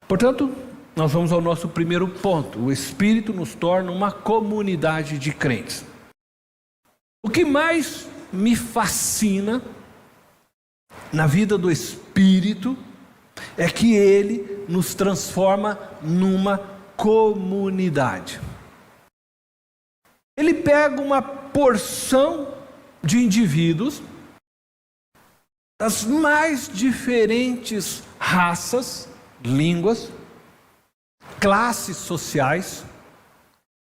Portanto, nós vamos ao nosso primeiro ponto. O Espírito nos torna uma comunidade de crentes. O que mais me fascina na vida do Espírito é que ele nos transforma numa comunidade. Ele pega uma porção de indivíduos das mais diferentes raças, línguas, classes sociais,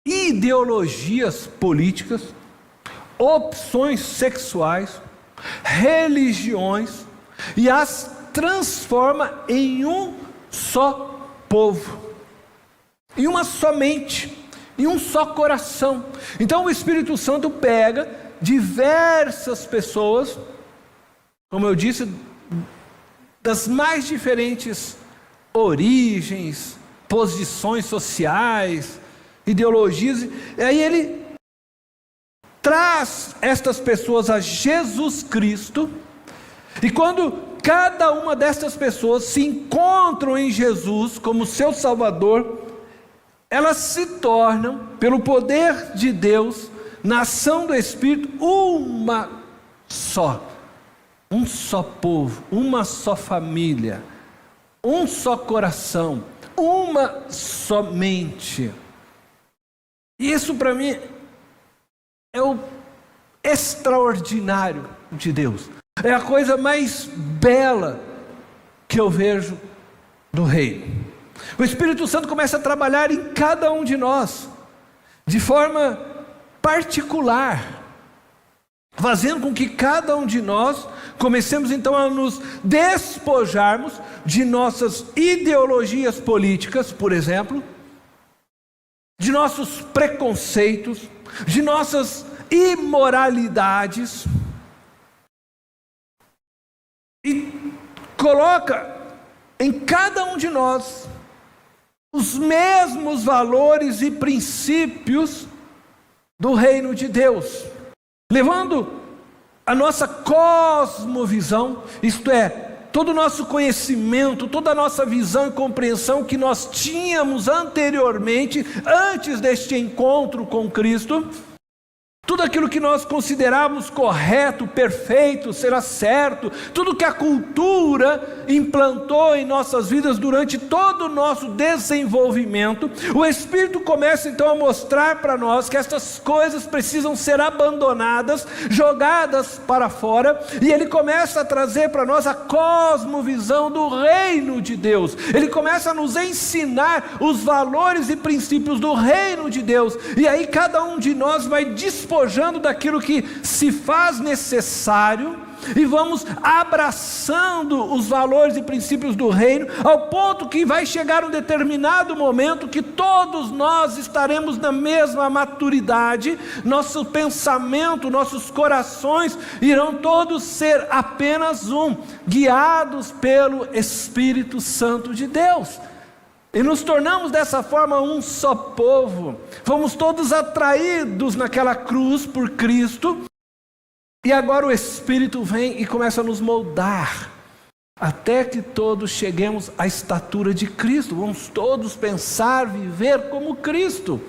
ideologias políticas, opções sexuais, religiões, e as transforma em um só povo, em uma só mente, em um só coração. Então o Espírito Santo pega diversas pessoas, como eu disse, das mais diferentes origens, posições sociais, ideologias, e aí ele traz estas pessoas a Jesus Cristo, e quando cada uma destas pessoas se encontram em Jesus como seu Salvador, elas se tornam, pelo poder de Deus, na ação do Espírito, uma só, um só povo, uma só família, um só coração, uma só mente. E isso para mim é o extraordinário de Deus. É a coisa mais bela que eu vejo do reino. O Espírito Santo começa a trabalhar em cada um de nós, de forma particular, fazendo com que cada um de nós comecemos então a nos despojarmos de nossas ideologias políticas, por exemplo, de nossos preconceitos, de nossas imoralidades, e coloca em cada um de nós os mesmos valores e princípios do reino de Deus, levando a nossa cosmovisão, isto é, todo o nosso conhecimento, toda a nossa visão e compreensão que nós tínhamos anteriormente, antes deste encontro com Cristo, tudo aquilo que nós considerávamos correto, perfeito, será certo, tudo que a cultura implantou em nossas vidas durante todo o nosso desenvolvimento, o Espírito começa então a mostrar para nós que estas coisas precisam ser abandonadas, jogadas para fora, e ele começa a trazer para nós a cosmovisão do reino de Deus. Ele começa a nos ensinar os valores e princípios do reino de Deus, e aí cada um de nós vai despojando daquilo que se faz necessário, e vamos abraçando os valores e princípios do reino, ao ponto que vai chegar um determinado momento que todos nós estaremos na mesma maturidade, nosso pensamento, nossos corações irão todos ser apenas um, guiados pelo Espírito Santo de Deus. E nos tornamos dessa forma um só povo, fomos todos atraídos naquela cruz por Cristo, e agora o Espírito vem e começa a nos moldar, até que todos cheguemos à estatura de Cristo, vamos todos pensar, viver como Cristo.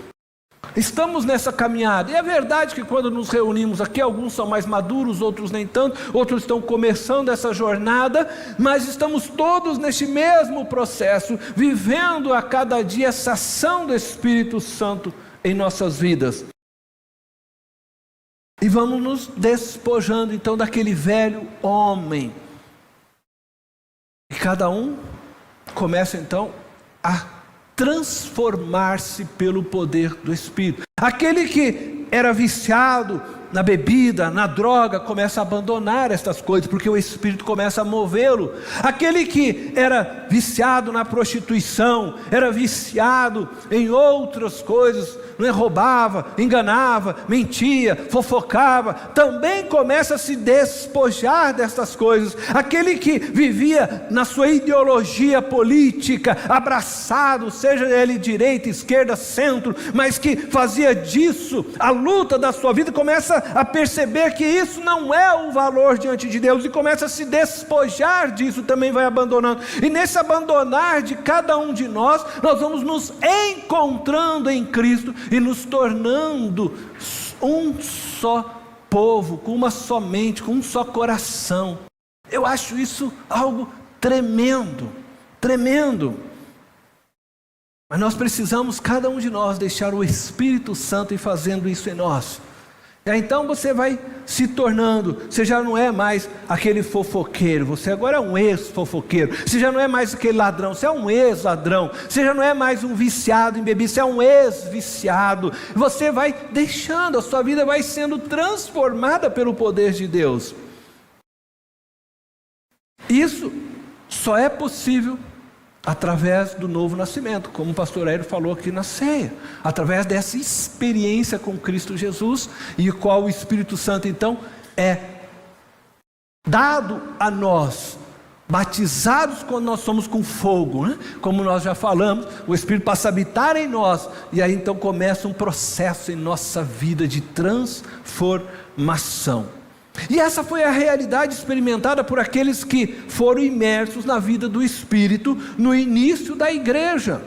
Estamos nessa caminhada, e é verdade que quando nos reunimos aqui, alguns são mais maduros, outros nem tanto, outros estão começando essa jornada, mas estamos todos neste mesmo processo, vivendo a cada dia essa ação do Espírito Santo em nossas vidas. E vamos nos despojando então daquele velho homem, e cada um começa então a transformar-se pelo poder do Espírito. Aquele que era viciado na bebida, na droga, começa a abandonar estas coisas, porque o Espírito começa a movê-lo. Aquele que era viciado na prostituição, era viciado em outras coisas, roubava, enganava, mentia, fofocava, também começa a se despojar destas coisas. Aquele que vivia na sua ideologia política, abraçado, seja ele direita, esquerda, centro, mas que fazia disso a luta da sua vida, começa a perceber que isso não é o valor diante de Deus, e começa a se despojar disso, também vai abandonando. E nesse abandonar de cada um de nós vamos nos encontrando em Cristo e nos tornando um só povo, com uma só mente, com um só coração. Eu acho isso algo tremendo, tremendo. Mas nós precisamos, cada um de nós, deixar o Espírito Santo ir fazendo isso em nós. E aí, então você vai se tornando, você já não é mais aquele fofoqueiro, você agora é um ex-fofoqueiro. Você já não é mais aquele ladrão, você é um ex-ladrão. Você já não é mais um viciado em bebida, você é um ex-viciado. Você vai deixando, a sua vida vai sendo transformada pelo poder de Deus. Isso só é possível através do novo nascimento, como o pastor Hélio falou aqui na ceia, através dessa experiência com Cristo Jesus, e o qual o Espírito Santo então é dado a nós, batizados quando nós somos com fogo, né? Como nós já falamos, o Espírito passa a habitar em nós, e aí então começa um processo em nossa vida de transformação. E essa foi a realidade experimentada por aqueles que foram imersos na vida do Espírito no início da igreja.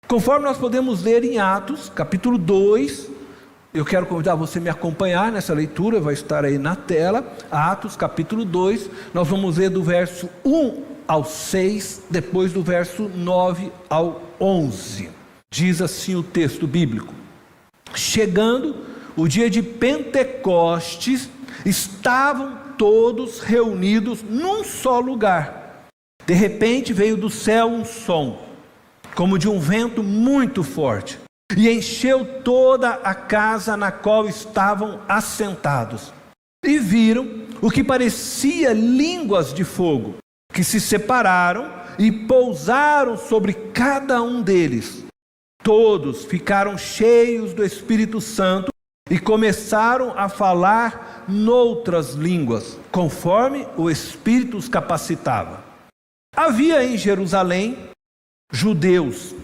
Conforme nós podemos ler em Atos, capítulo 2, eu quero convidar você a me acompanhar nessa leitura, vai estar aí na tela. Atos, capítulo 2, nós vamos ler do verso 1 ao 6, depois do verso 9 ao 11. Diz assim o texto bíblico: chegando o dia de Pentecostes, estavam todos reunidos num só lugar. De repente veio do céu um som, como de um vento muito forte, e encheu toda a casa na qual estavam assentados. E viram o que parecia línguas de fogo, que se separaram e pousaram sobre cada um deles. Todos ficaram cheios do Espírito Santo e começaram a falar noutras línguas, conforme o Espírito os capacitava. Havia em Jerusalém judeus,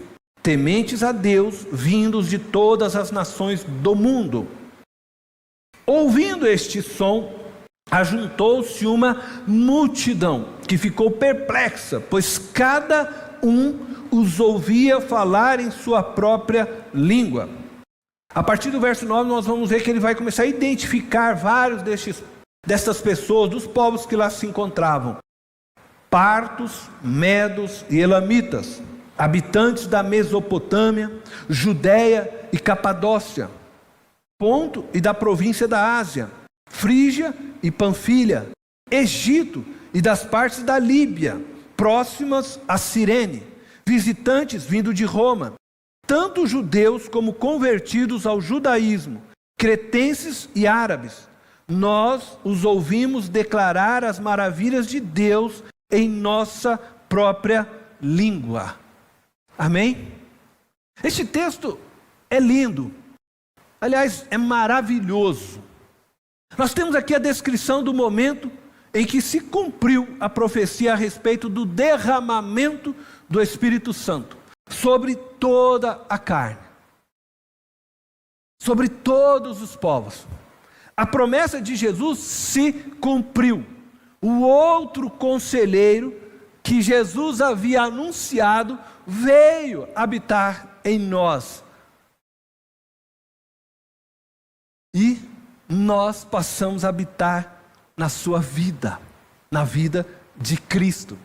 tementes a Deus, vindos de todas as nações do mundo. Ouvindo este som, ajuntou-se uma multidão que ficou perplexa, pois cada um os ouvia falar em sua própria língua. A partir do verso 9 nós vamos ver que ele vai começar a identificar vários dessas pessoas, dos povos que lá se encontravam: partos, medos e elamitas, habitantes da Mesopotâmia, Judéia e Capadócia, Ponto e da província da Ásia, Frígia e Panfilha, Egito e das partes da Líbia, próximas a Cirene, visitantes vindo de Roma, tanto judeus como convertidos ao judaísmo, cretenses e árabes. Nós os ouvimos declarar as maravilhas de Deus em nossa própria língua. Amém? Este texto é lindo, aliás, é maravilhoso. Nós temos aqui a descrição do momento em que se cumpriu a profecia a respeito do derramamento do Espírito Santo sobre toda a carne, sobre todos os povos. A promessa de Jesus se cumpriu. O outro conselheiro que Jesus havia anunciado veio habitar em nós. E nós passamos a habitar na sua vida, na vida de Cristo.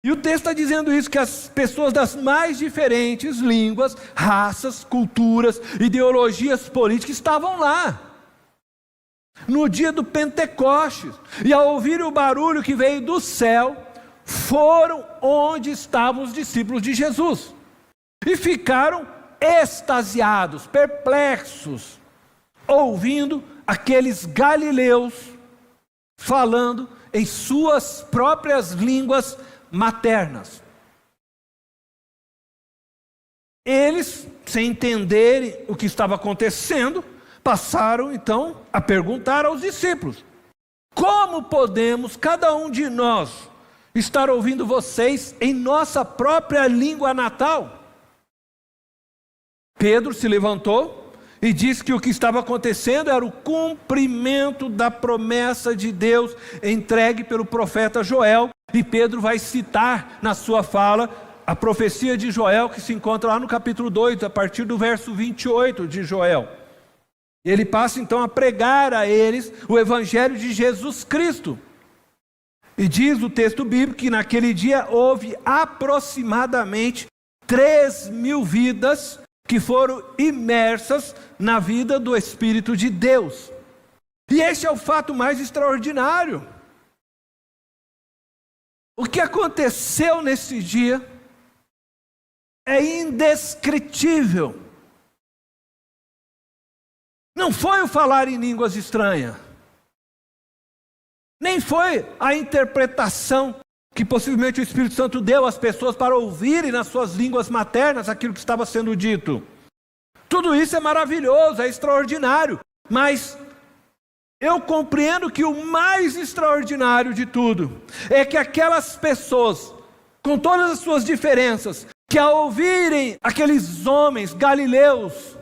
E o texto está dizendo isso, que as pessoas das mais diferentes línguas, raças, culturas, ideologias políticas estavam lá, no dia do Pentecostes, e ao ouvir o barulho que veio do céu, foram onde estavam os discípulos de Jesus, e ficaram extasiados, perplexos, ouvindo aqueles galileus falando em suas próprias línguas maternas. Eles, sem entenderem o que estava acontecendo, passaram então a perguntar aos discípulos: como podemos, cada um de nós, estar ouvindo vocês em nossa própria língua natal? Pedro se levantou e diz que o que estava acontecendo era o cumprimento da promessa de Deus entregue pelo profeta Joel. E Pedro vai citar na sua fala a profecia de Joel, que se encontra lá no capítulo 2, a partir do verso 28 de Joel. Ele passa então a pregar a eles o evangelho de Jesus Cristo. E diz o texto bíblico que naquele dia houve aproximadamente 3.000 vidas que foram imersas na vida do Espírito de Deus. E este é o fato mais extraordinário. O que aconteceu nesse dia é indescritível. Não foi o falar em línguas estranhas, nem foi a interpretação que possivelmente o Espírito Santo deu às pessoas para ouvirem nas suas línguas maternas aquilo que estava sendo dito. Tudo isso é maravilhoso, é extraordinário, mas eu compreendo que o mais extraordinário de tudo é que aquelas pessoas, com todas as suas diferenças, que ao ouvirem aqueles homens galileus,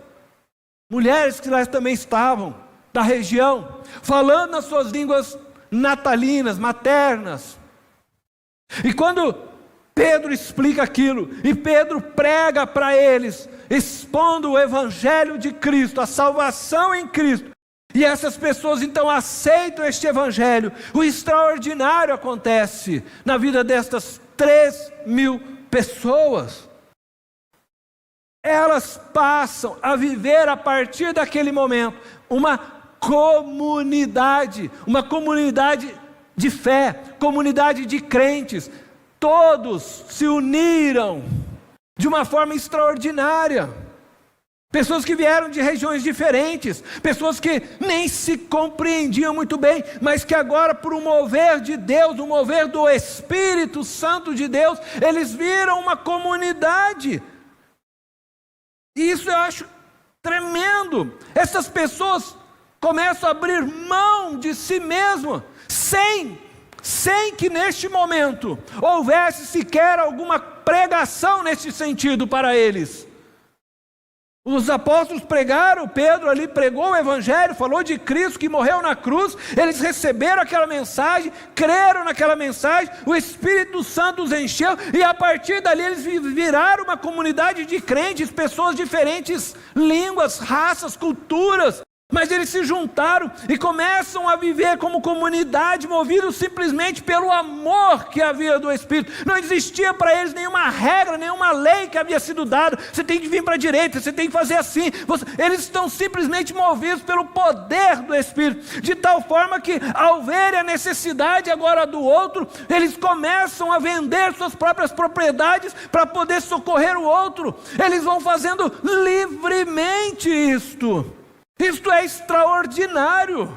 mulheres que lá também estavam, da região, falando nas suas línguas natalinas, maternas, e quando Pedro explica aquilo, e Pedro prega para eles, expondo o evangelho de Cristo, a salvação em Cristo, e essas pessoas então aceitam este evangelho, o extraordinário acontece na vida destas 3.000 pessoas. Elas passam a viver a partir daquele momento uma comunidade de fé, comunidade de crentes. Todos se uniram de uma forma extraordinária. Pessoas que vieram de regiões diferentes, pessoas que nem se compreendiam muito bem, mas que agora, por um mover de Deus, um mover do Espírito Santo de Deus, eles viram uma comunidade. E isso eu acho tremendo. Essas pessoas começam a abrir mão de si mesmas, sem que neste momento houvesse sequer alguma pregação nesse sentido para eles. Os apóstolos pregaram, Pedro ali pregou o evangelho, falou de Cristo que morreu na cruz, eles receberam aquela mensagem, creram naquela mensagem, o Espírito Santo os encheu, e a partir dali eles viraram uma comunidade de crentes, pessoas de diferentes línguas, raças, culturas, mas eles se juntaram e começam a viver como comunidade, movidos simplesmente pelo amor que havia do Espírito. Não existia para eles nenhuma regra, nenhuma lei que havia sido dada. Você tem que vir para a direita, você tem que fazer assim. Eles estão simplesmente movidos pelo poder do Espírito, de tal forma que ao verem a necessidade agora do outro, eles começam a vender suas próprias propriedades para poder socorrer o outro. Eles vão fazendo livremente isto. Isto é extraordinário.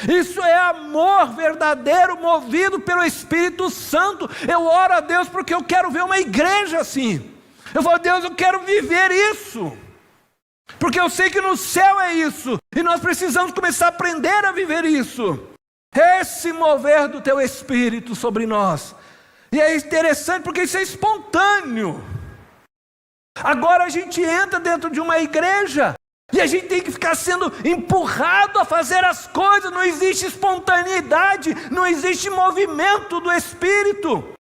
Isso é amor verdadeiro, movido pelo Espírito Santo. Eu oro a Deus porque eu quero ver uma igreja assim. Eu falo, Deus, eu quero viver isso, porque eu sei que no céu é isso, e nós precisamos começar a aprender a viver isso. Esse mover do teu Espírito sobre nós. E é interessante porque isso é espontâneo. Agora a gente entra dentro de uma igreja e a gente tem que ficar sendo empurrado a fazer as coisas. Não existe espontaneidade, não existe movimento do Espírito.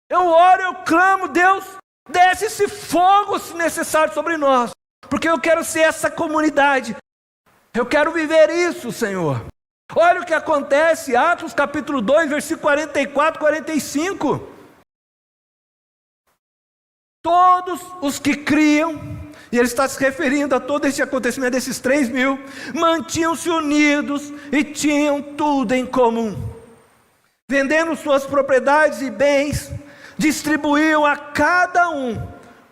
Eu oro, eu clamo, Deus, desce esse fogo se necessário sobre nós, porque eu quero ser essa comunidade. Eu quero viver isso, Senhor. Olha o que acontece, Atos capítulo 2, versículo 44, 45. Todos os que criam, e ele está se referindo a todo este acontecimento desses 3.000, mantinham-se unidos e tinham tudo em comum. Vendendo suas propriedades e bens, distribuíam a cada um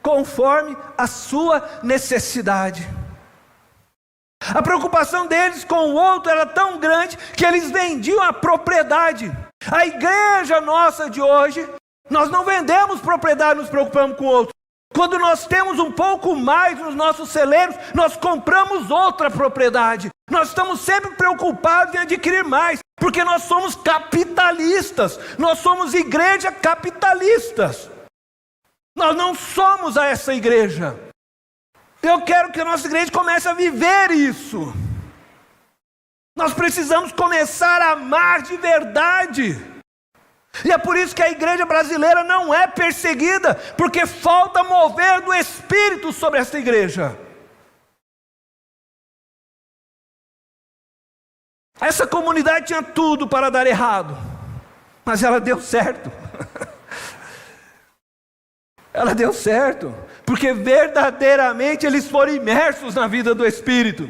conforme a sua necessidade. A preocupação deles com o outro era tão grande que eles vendiam a propriedade. A igreja nossa de hoje, nós não vendemos propriedade, nos preocupamos com o outro. Quando nós temos um pouco mais nos nossos celeiros, nós compramos outra propriedade. Nós estamos sempre preocupados em adquirir mais, porque nós somos capitalistas. Nós somos igreja capitalistas. Nós não somos essa igreja. Eu quero que a nossa igreja comece a viver isso. Nós precisamos começar a amar de verdade. E é por isso que a igreja brasileira não é perseguida, porque falta mover do Espírito sobre esta igreja. Essa comunidade tinha tudo para dar errado, mas ela deu certo. Ela deu certo, porque verdadeiramente eles foram imersos na vida do Espírito.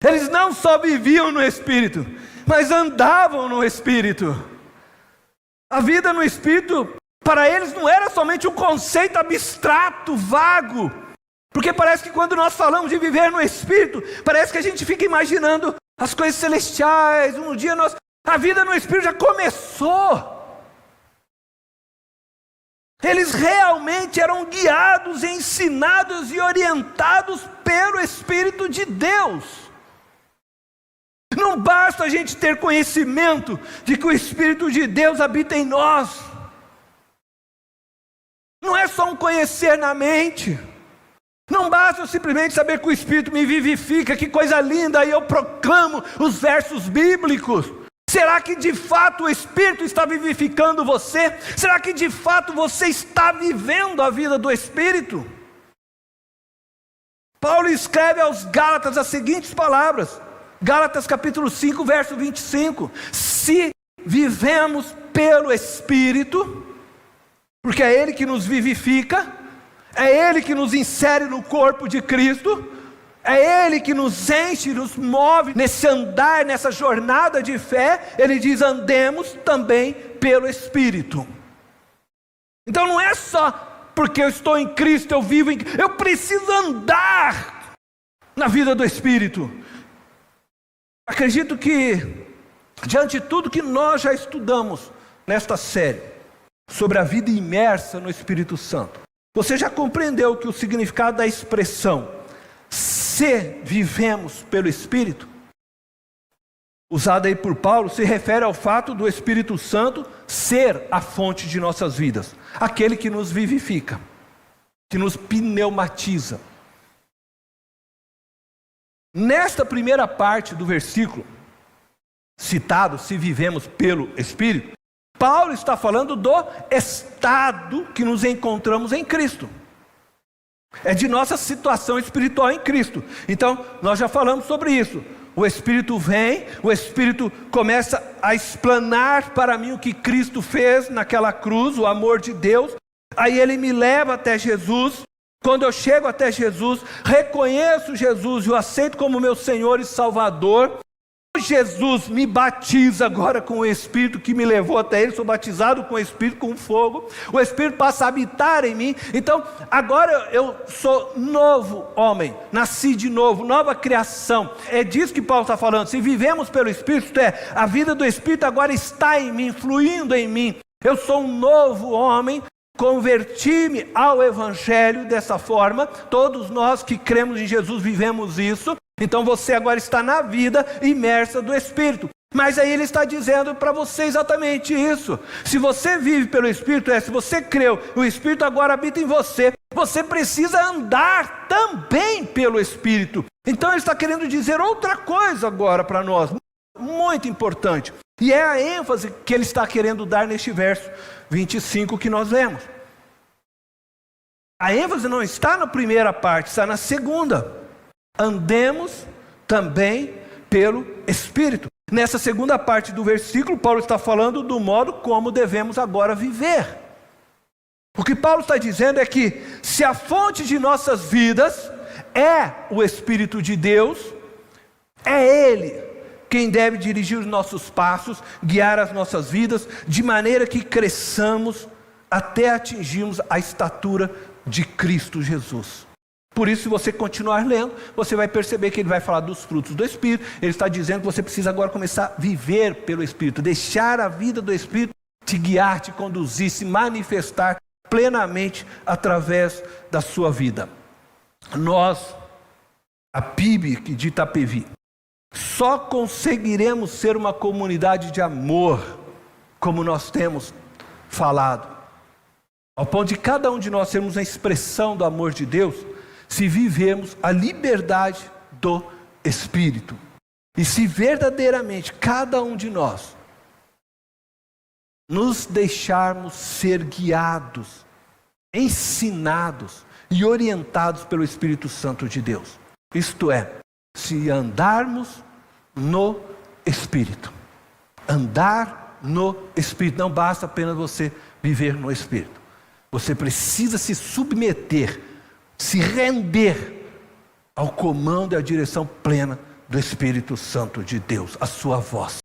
Eles não só viviam no Espírito, mas andavam no Espírito. A vida no Espírito, para eles, não era somente um conceito abstrato, vago. Porque parece que quando nós falamos de viver no Espírito, parece que a gente fica imaginando as coisas celestiais. Um dia a vida no Espírito já começou. Eles realmente eram guiados, ensinados e orientados pelo Espírito de Deus. Não basta a gente ter conhecimento de que o Espírito de Deus habita em nós. Não é só um conhecer na mente. Não basta eu simplesmente saber que o Espírito me vivifica, que coisa linda, e eu proclamo os versos bíblicos. Será que de fato o Espírito está vivificando você? Será que de fato você está vivendo a vida do Espírito? Paulo escreve aos Gálatas as seguintes palavras. Gálatas capítulo 5, verso 25. Se vivemos pelo Espírito, porque é Ele que nos vivifica, é Ele que nos insere no corpo de Cristo, é Ele que nos enche, nos move nesse andar, nessa jornada de fé. Ele diz: andemos também pelo Espírito. Então não é só porque eu estou em Cristo, eu vivo em Cristo, eu preciso andar na vida do Espírito. Acredito que, diante de tudo que nós já estudamos nesta série, sobre a vida imersa no Espírito Santo, você já compreendeu que o significado da expressão "se vivemos pelo Espírito", usada aí por Paulo, se refere ao fato do Espírito Santo ser a fonte de nossas vidas, aquele que nos vivifica, que nos pneumatiza. Nesta primeira parte do versículo citado, se vivemos pelo Espírito, Paulo está falando do estado que nos encontramos em Cristo. É de nossa situação espiritual em Cristo. Então, nós já falamos sobre isso. O Espírito vem, o Espírito começa a explanar para mim o que Cristo fez naquela cruz, o amor de Deus. Aí Ele me leva até Jesus. Quando eu chego até Jesus, reconheço Jesus e o aceito como meu Senhor e Salvador. Jesus me batiza agora com o Espírito que me levou até Ele. Sou batizado com o Espírito, com fogo. O Espírito passa a habitar em mim. Então, agora eu sou novo homem. Nasci de novo, nova criação. É disso que Paulo está falando. Se vivemos pelo Espírito, a vida do Espírito agora está em mim, fluindo em mim. Eu sou um novo homem. Converti-me ao Evangelho dessa forma. Todos nós que cremos em Jesus vivemos isso. Então você agora está na vida imersa do Espírito. Mas aí ele está dizendo para você exatamente isso. Se você vive pelo Espírito, se você creu, o Espírito agora habita em você, você precisa andar também pelo Espírito. Então ele está querendo dizer outra coisa agora para nós, muito importante. E é a ênfase que ele está querendo dar neste verso 25 que nós lemos. A ênfase não está na primeira parte, está na segunda. Andemos também pelo Espírito. Nessa segunda parte do versículo, Paulo está falando do modo como devemos agora viver. O que Paulo está dizendo é que se a fonte de nossas vidas é o Espírito de Deus, é Ele quem deve dirigir os nossos passos, guiar as nossas vidas, de maneira que cresçamos até atingirmos a estatura de Cristo Jesus. Por isso, se você continuar lendo, você vai perceber que ele vai falar dos frutos do Espírito. Ele está dizendo que você precisa agora começar a viver pelo Espírito, deixar a vida do Espírito te guiar, te conduzir, se manifestar plenamente através da sua vida. Nós, a PIB de Itapevi, só conseguiremos ser uma comunidade de amor, como nós temos falado, ao ponto de cada um de nós sermos a expressão do amor de Deus, se vivemos a liberdade do Espírito. E se verdadeiramente cada um de nós nos deixarmos ser guiados, ensinados e orientados pelo Espírito Santo de Deus. Isto é, se andarmos no Espírito. Andar no Espírito. Não basta apenas você viver no Espírito. Você precisa se submeter, se render ao comando e à direção plena do Espírito Santo de Deus, a sua voz.